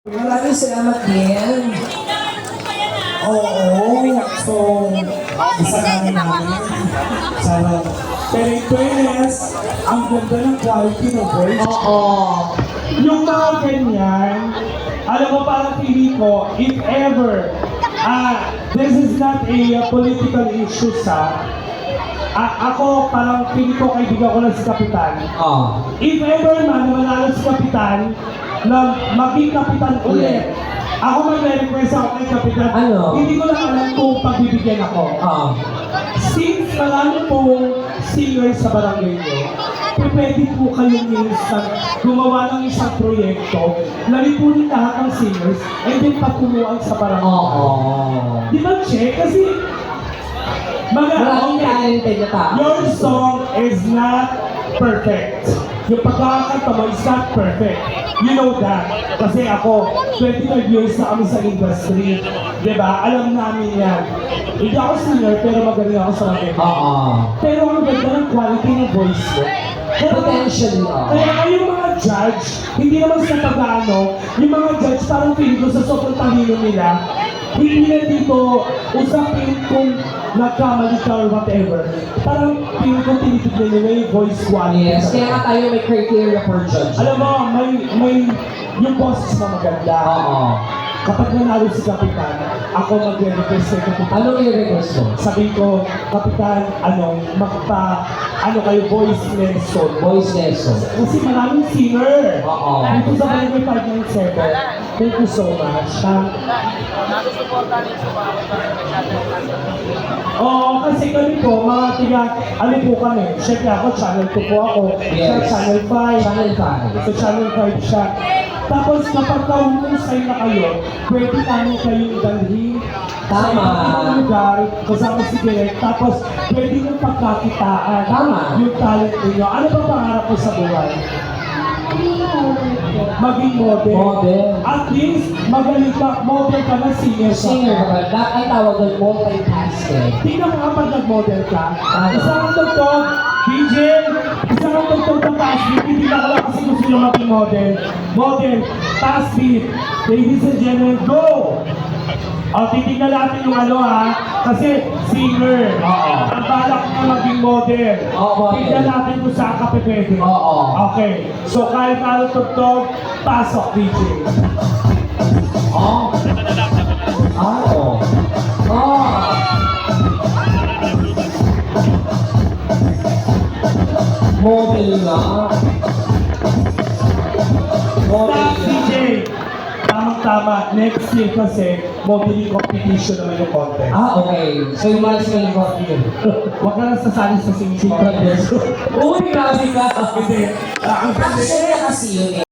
Maraming salamat din. Oo, so, isa namin namin. Sarap. Pero in fairness, ang ganda ng quality ng voice. Oo. Yung mga ganyan, alam mo parang pili ko, if ever, this is not a political issue ako parang pili ko kaibigan ko lang si Kapitan. If ever man na manalo si Kapitan, na maging Kapitan ulit, ako mag-request ako kay Kapitan. Ano? Hindi ko lang alam kung pagbibigyan ako. Since marami pong singers sa barangay nyo, pwede po kayong minsan gumawa ng isang proyekto, lalipunin lahat ng singers, and then pagkumuan sa barangay. Di ba, Che? Kasi, Maraming talented na tao. your song is not perfect. Yung pagkakanta mo is not perfect. You know that. Kasi ako, 25 years na kami sa industry. Diba? Alam namin yan. Hindi ako singer, pero magaling ako sa mga Pero ang ganda ng quality ng voice mo. Potentially, Kaya yung mga judge, hindi naman sa pag-ano, yung mga judge parang feeling ko sa sobrang talino nila, hindi na dito usapin kung nagkamali ka or whatever. Parang feeling ko tinitignan nila yung voice quality. Yes, kaya nga tayo may criteria for judge. Alam mo, may yung boses mo maganda. Kapag nanalo si Kapitan, ako mag-request kay Kapitan. Anong i-request mo? Sabi ko, Kapitan, kayo voice lesson. Voice lesson. Kasi maraming singer. Dito sa Barangay 597. Thank you so much. Kasi kami po, mga po kami. Siyempre ako, channel 2 po ako. Yes. Siya, channel 5. Channel 5. So, channel 5 siya. Tapos kapag kahumusay na kayo, pwede namin kayong dalhin sa ibang lugar, kasama si Direk. Tapos pwede nyo pagkakitaan yung talent ninyo. Ano ba pangarap ko sa buhay? Maging model. At least, magaling ka, model ka na singer ka. Singer ka. That ay tawag ng multitasking. Tingnan mo nga pag nag-model ka. Isang tugtog, DJ, isang tugtog ng taas beat. Hindi na lang kasi kung sino maging model. Model, taas beat. Ladies and gentlemen, go! Titignan natin yung kasi singer. Ang balak na maging model. Tignan natin kung saan ka pwede. Okay. So kahit ano tugtog, pasok DJ. Model nga. Stop DJ! Tamang-tama, next year kasi modeling competition naman yung contest. Okay. So yung mga singing competition. Huwag ka lang sasali sa singing contest. Uy, grabe ka. Kasi, ang Actually, kasi yun eh.